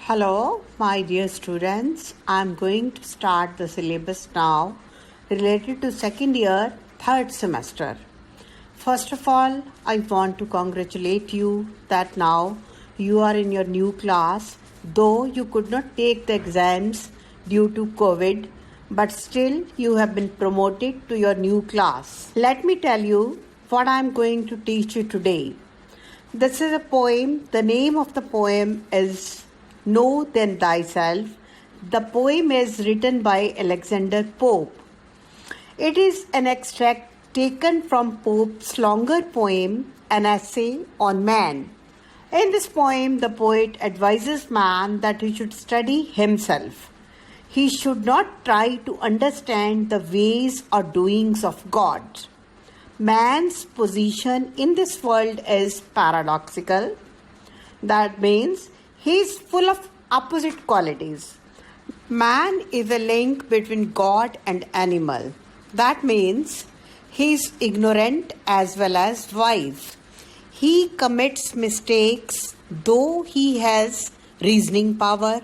Hello, my dear students. I'm going to start the syllabus now related to second year, third semester. First of all, I want to congratulate you that now you are in your new class, though you could not take the exams due to COVID, but still you have been promoted to your new class. Let me tell you what I'm going to teach you today. This is a poem. The name of the poem is Know Then Thyself. The poem is written by Alexander Pope. It is an extract taken from Pope's longer poem, An Essay on Man. In this poem, the poet advises man that he should study himself. He should not try to understand the ways or doings of God. Man's position in this world is paradoxical. That means he is full of opposite qualities. Man is a link between God and animal. That means he is ignorant as well as wise. He commits mistakes though he has reasoning power.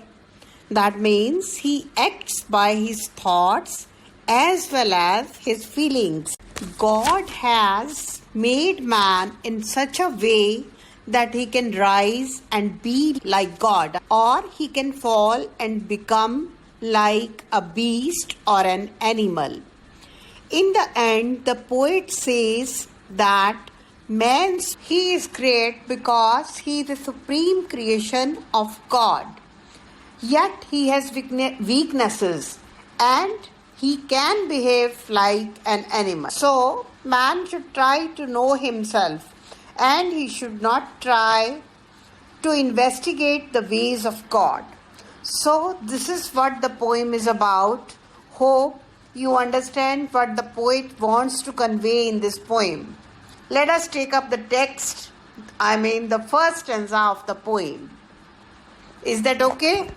That means he acts by his thoughts as well as his feelings. God has made man in such a way that he can rise and be like God, or he can fall and become like a beast or an animal. In the end, the poet says that he is great because he is the supreme creation of God. Yet he has weaknesses and he can behave like an animal. So, man should try to know himself and he should not try to investigate the ways of God. So, this is what the poem is about. Hope you understand what the poet wants to convey in this poem. Let us take up the text, the first stanza of the poem. Is that okay?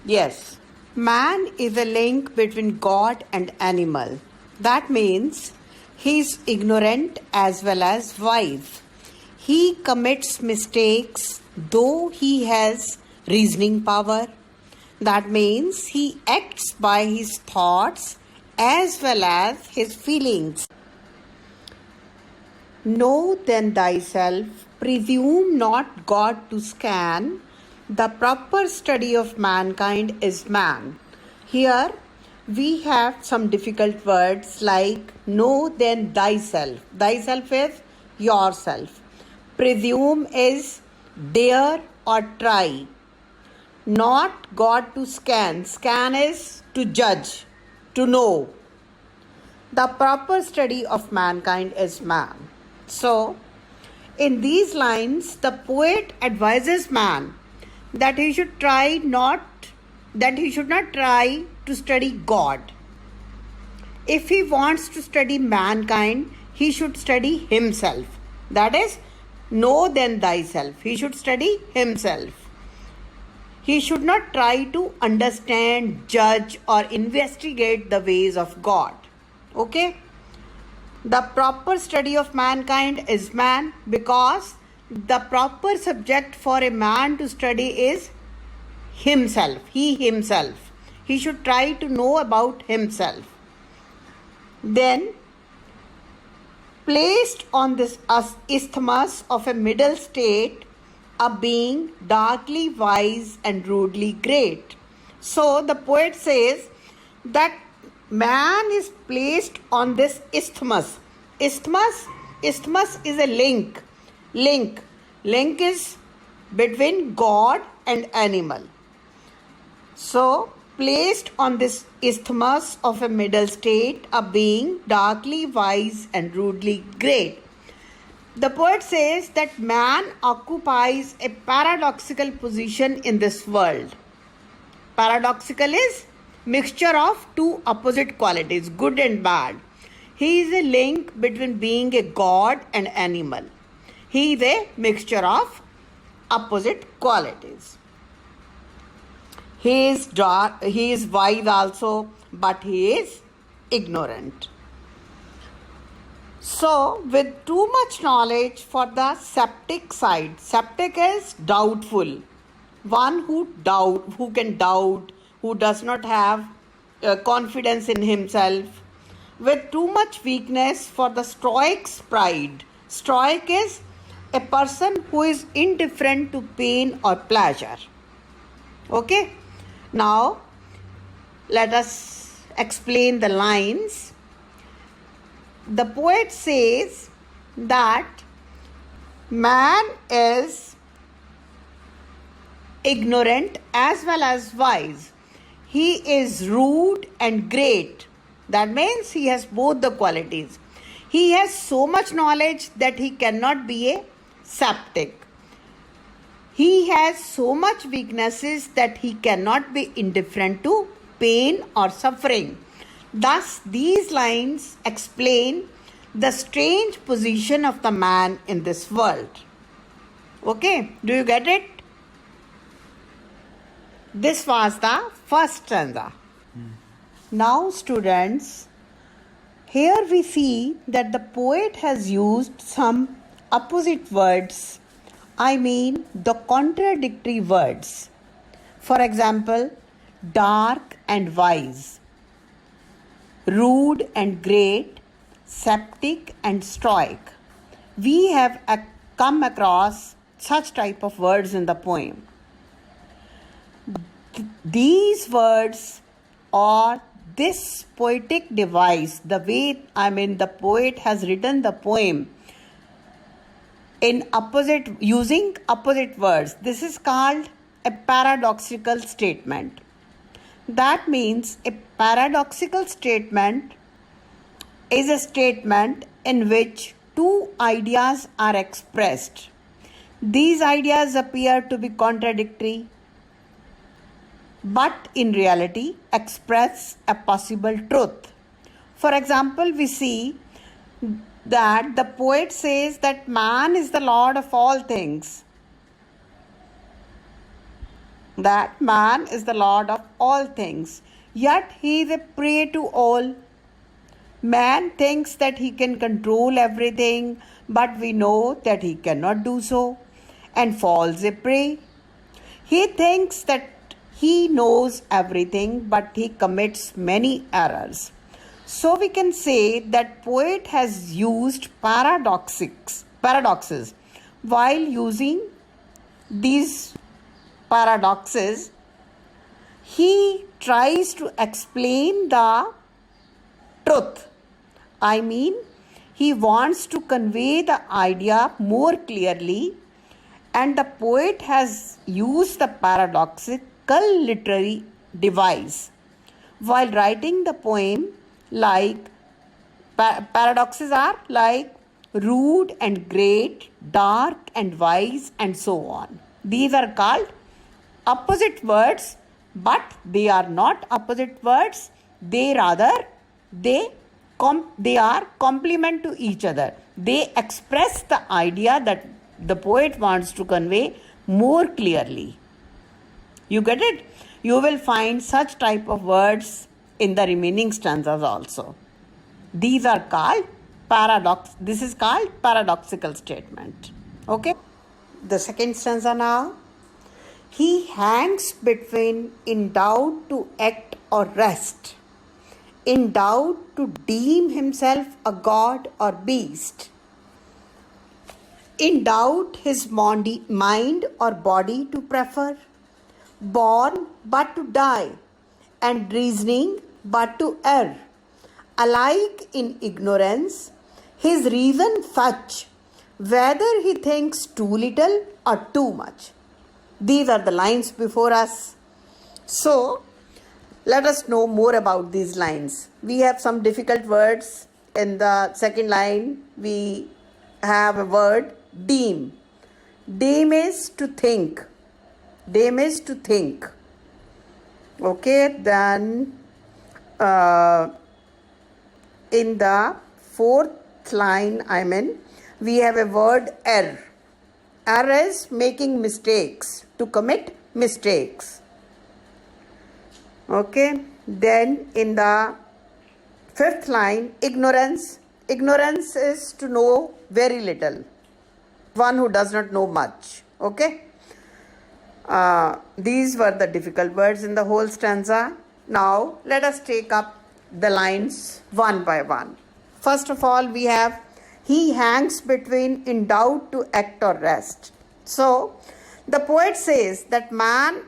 Yes. Man is a link between God and animal. That means he is ignorant as well as wise. He commits mistakes though he has reasoning power. That means he acts by his thoughts as well as his feelings. Know then thyself, presume not God to scan. The proper study of mankind is man. Here we have some difficult words like know then thyself. Thyself is yourself. Presume is dare or try. Not God to scan. Scan is to judge, to know. The proper study of mankind is man. So, in these lines, the poet advises man that he should not try to study God. If he wants to study mankind, he should study himself. That is, know then thyself. He should study himself. He should not try to understand, judge, or investigate the ways of God. Okay? The proper study of mankind is man, because the proper subject for a man to study is himself. He himself. He should try to know about himself. Then, placed on this isthmus of a middle state, a being darkly wise and rudely great. So, the poet says that man is placed on this isthmus. Isthmus is a link. Link is between God and animal. So, placed on this isthmus of a middle state, a being darkly wise and rudely great. The poet says that man occupies a paradoxical position in this world. Paradoxical is mixture of two opposite qualities, good and bad. He is a link between being a god and animal. He is a mixture of opposite qualities. He is wise also, but he is ignorant. So, with too much knowledge for the skeptic side, skeptic is doubtful. one who can doubt, who does not have confidence in himself, with too much weakness for the stoic's pride. Stoic is a person who is indifferent to pain or pleasure. Okay, now let us explain the lines. The poet says that man is ignorant as well as wise. He is rude and great. That means he has both the qualities. He has so much knowledge that he cannot be a septic. He has so much weaknesses that he cannot be indifferent to pain or suffering. Thus, these lines explain the strange position of the man in this world. Okay, do you get it? This was the first stanza. Now, students, here we see that the poet has used some opposite words. I mean the contradictory words. For example, dark and wise, rude and great, septic and stoic. We have come across such type of words in the poem. These words or this poetic device, the way the poet has written the poem using opposite words, this is called a paradoxical statement. That means a paradoxical statement is a statement in which two ideas are expressed. These ideas appear to be contradictory, but in reality express a possible truth. For example, we see that the poet says that man is the lord of all things. That man is the lord of all things, yet he is a prey to all. Man thinks that he can control everything, but we know that he cannot do so and falls a prey. He thinks that he knows everything, but he commits many errors. So we can say that poet has used paradoxes. While using these paradoxes, he tries to explain the truth. I mean, he wants to convey the idea more clearly, and the poet has used the paradoxical literary device while writing the poem. Like paradoxes are like rude and great, dark and wise, and so on. These are called opposite words, but they are not opposite words. They are complement to each other. They express the idea that the poet wants to convey more clearly. You get it? You will find such type of words in the remaining stanzas also. These are called paradox. This is called paradoxical statement. Okay? The second stanza now. He hangs between in doubt to act or rest, in doubt to deem himself a god or beast, in doubt his mind or body to prefer, born but to die, and reasoning but to err. Alike in ignorance, his reason fetch, whether he thinks too little or too much. These are the lines before us. So, let us know more about these lines. We have some difficult words. In the second line, we have a word, deem. Deem is to think. Deem is to think. Okay, then in the fourth line, we have a word err. Err is making mistakes, to commit mistakes. Okay, then in the fifth line, ignorance. Ignorance is to know very little. One who does not know much. Okay. These were the difficult words in the whole stanza. Now let us take up the lines one by one. First of all, we have he hangs between in doubt to act or rest. So the poet says that man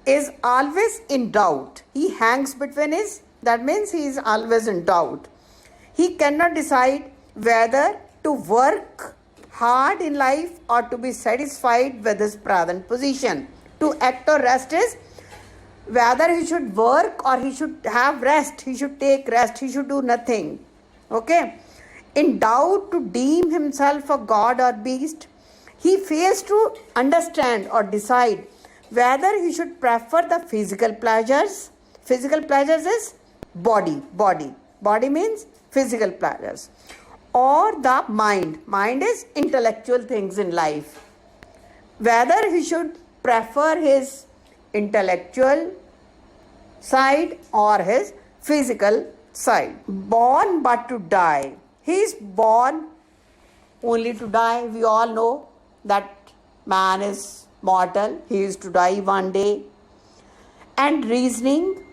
is always in doubt. He hangs between that means he is always in doubt. He cannot decide whether to work hard in life or to be satisfied with his present position. To act or rest is whether he should work or he should have rest, he should take rest, he should do nothing. Okay? In doubt to deem himself a god or beast, he fails to understand or decide whether he should prefer the physical pleasures. Physical pleasures is body. Body means physical pleasures. Or the mind. Mind is intellectual things in life. Whether he should prefer his intellectual side or his physical side. Born but to die. He is born only to die. We all know that man is mortal. He is to die one day. And reasoning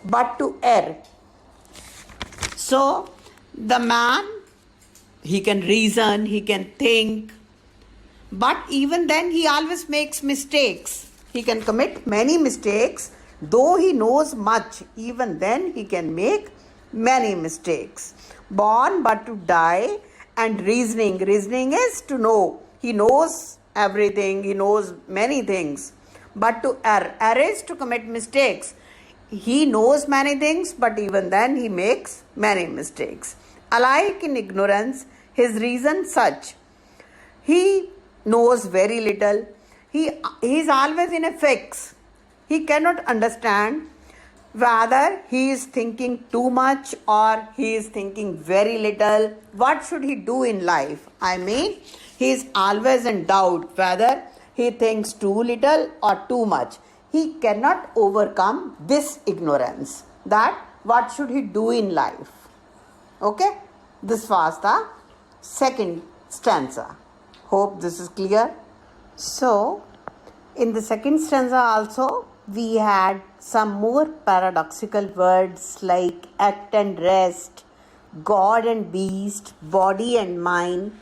but to err. So the man, he can reason, he can think, but even then he always makes mistakes. He can commit many mistakes. Though he knows much, even then he can make many mistakes. Born but to die, and reasoning. Reasoning is to know. He knows everything, he knows many things. But to err. Err is to commit mistakes. He knows many things, but even then he makes many mistakes. Alike in ignorance, his reason such. He knows very little. He is always in a fix. He cannot understand whether he is thinking too much or he is thinking very little. What should he do in life? I mean, he is always in doubt whether he thinks too little or too much. He cannot overcome this ignorance. That what should he do in life? Okay? This was the second stanza. Hope this is clear. So, in the second stanza also, we had some more paradoxical words like act and rest, God and beast, body and mind,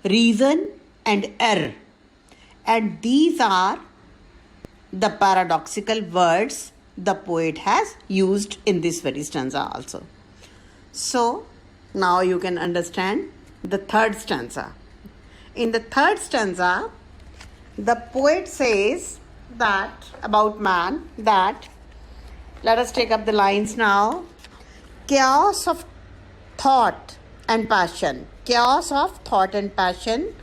reason and error. And these are the paradoxical words the poet has used in this very stanza also. So, now you can understand the third stanza. In the third stanza, the poet says that about man, that, let us take up the lines now. Chaos of thought and passion. Chaos of thought and passion,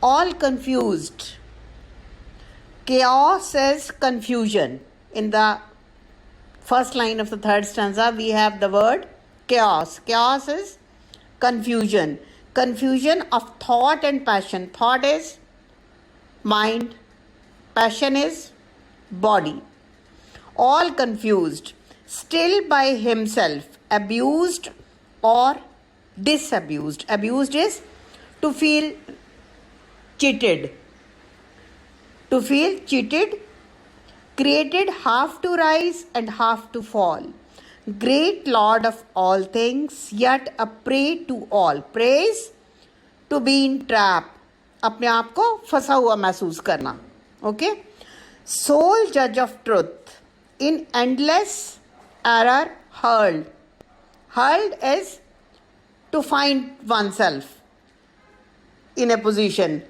all confused. Chaos is confusion. In the first line of the third stanza, we have the word chaos. Chaos is confusion. Confusion of thought and passion. Thought is mind. Passion is body. All confused. Still by himself. Abused or disabused. Abused is to feel cheated. To feel cheated. Created half to rise and half to fall. Great Lord of all things, yet a prey to all. Praise to be in trap. अपने आप को फंसा हुआ महसूस करना. Okay? Sole judge of truth. In endless error hurled. Hurled is to find oneself in a position.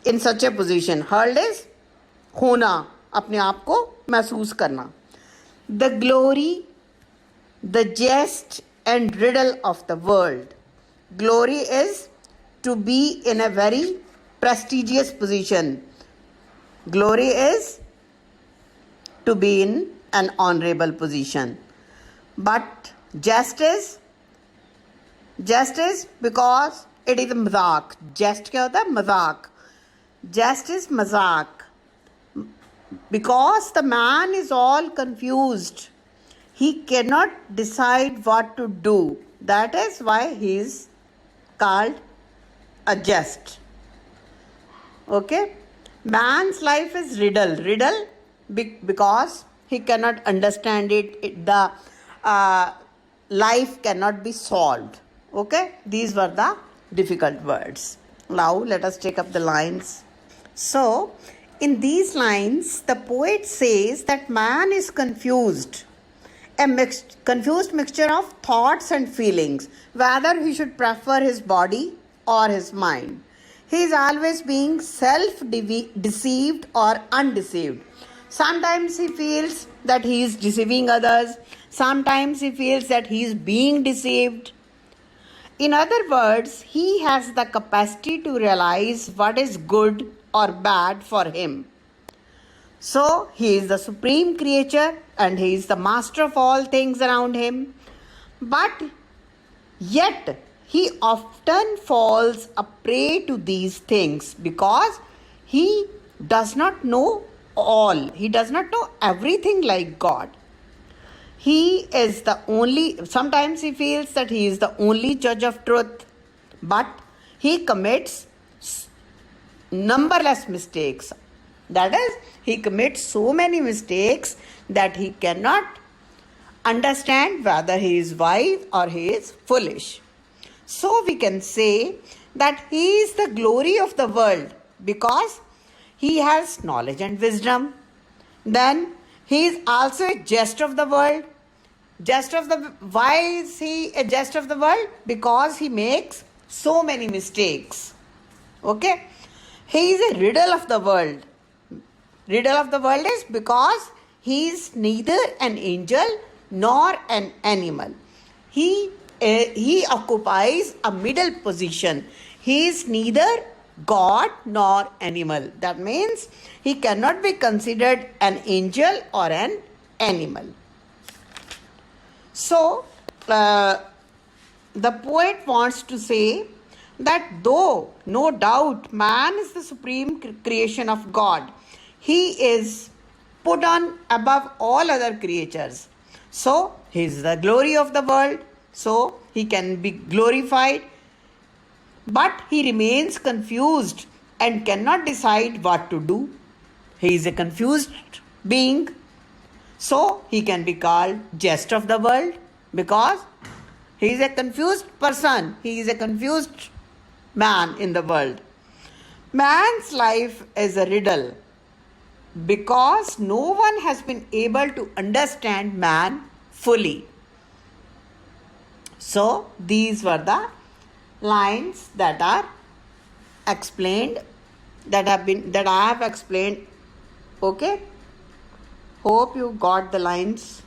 In such a position. Hurled is होना. अपने आप को महसूस करना. The glory, the jest and riddle of the world. Glory is to be in a very prestigious position. Glory is to be in an honorable position. But jest is because it is a मजाक. Jest क्या होता है? मजाक. Jest is मजाक. Because the man is all confused. He cannot decide what to do. That is why he is called a jest. Okay, man's life is riddle because he cannot understand it. The life cannot be solved. Okay, these were the difficult words. Now let us take up the lines. So in these lines, the poet says that man is confused, a confused mixture of thoughts and feelings, whether he should prefer his body or his mind. He is always being self-deceived or undeceived. Sometimes he feels that he is deceiving others. Sometimes he feels that he is being deceived. In other words, he has the capacity to realize what is good or bad for him. So, he is the supreme creature and he is the master of all things around him. But yet, he often falls a prey to these things because he does not know all. He does not know everything like God. He is the only, sometimes he feels that he is the only judge of truth, but he commits numberless mistakes. That is, he commits so many mistakes that he cannot understand whether he is wise or he is foolish. So we can say that he is the glory of the world because he has knowledge and wisdom. Then he is also a jest of the world. Why is he a jest of the world? Because he makes so many mistakes. Okay? He is a riddle of the world. Riddle of the world is because he is neither an angel nor an animal. He occupies a middle position. He is neither God nor animal. That means he cannot be considered an angel or an animal. So, the poet wants to say that though, no doubt, man is the supreme creation of God, he is put on above all other creatures. So, he is the glory of the world, so he can be glorified. But he remains confused and cannot decide what to do. He is a confused being. So he can be called jest of the world because he is a confused person. He is a confused man in the world. Man's life is a riddle because no one has been able to understand man fully. So these were the lines that are explained, that I have explained. Okay? Hope you got the lines.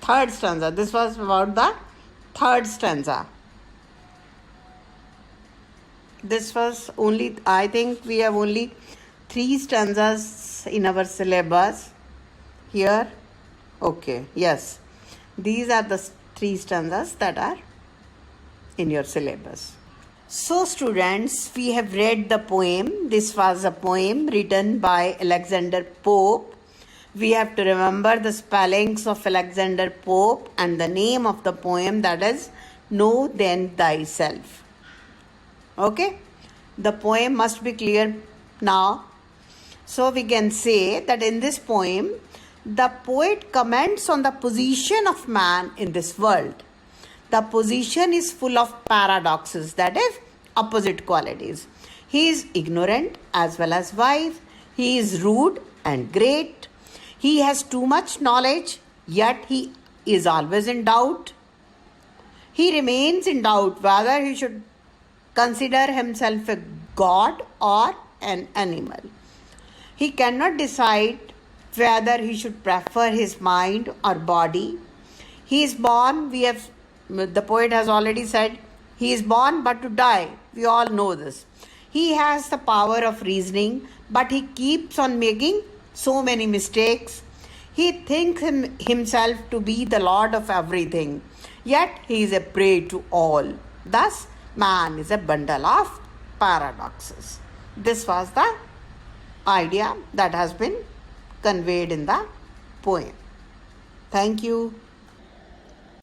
Third stanza. This was about the third stanza. This was only, I think we have only 3 stanzas in our syllabus here. Okay, yes. These are the 3 stanzas that are in your syllabus. So students, we have read the poem. This was a poem written by Alexander Pope. We have to remember the spellings of Alexander Pope and the name of the poem, that is Know Then Thyself. Okay? The poem must be clear now. So we can say that in this poem, the poet comments on the position of man in this world. The position is full of paradoxes, that is, opposite qualities. He is ignorant as well as wise. He is rude and great. He has too much knowledge, yet he is always in doubt. He remains in doubt whether he should consider himself a god or an animal. He cannot decide whether he should prefer his mind or body. He is born, the poet has already said, he is born but to die. We all know this. He has the power of reasoning, but he keeps on making so many mistakes. He thinks himself to be the lord of everything, yet he is a prey to all. Thus, man is a bundle of paradoxes. This was the idea that has been conveyed in the poem. Thank you.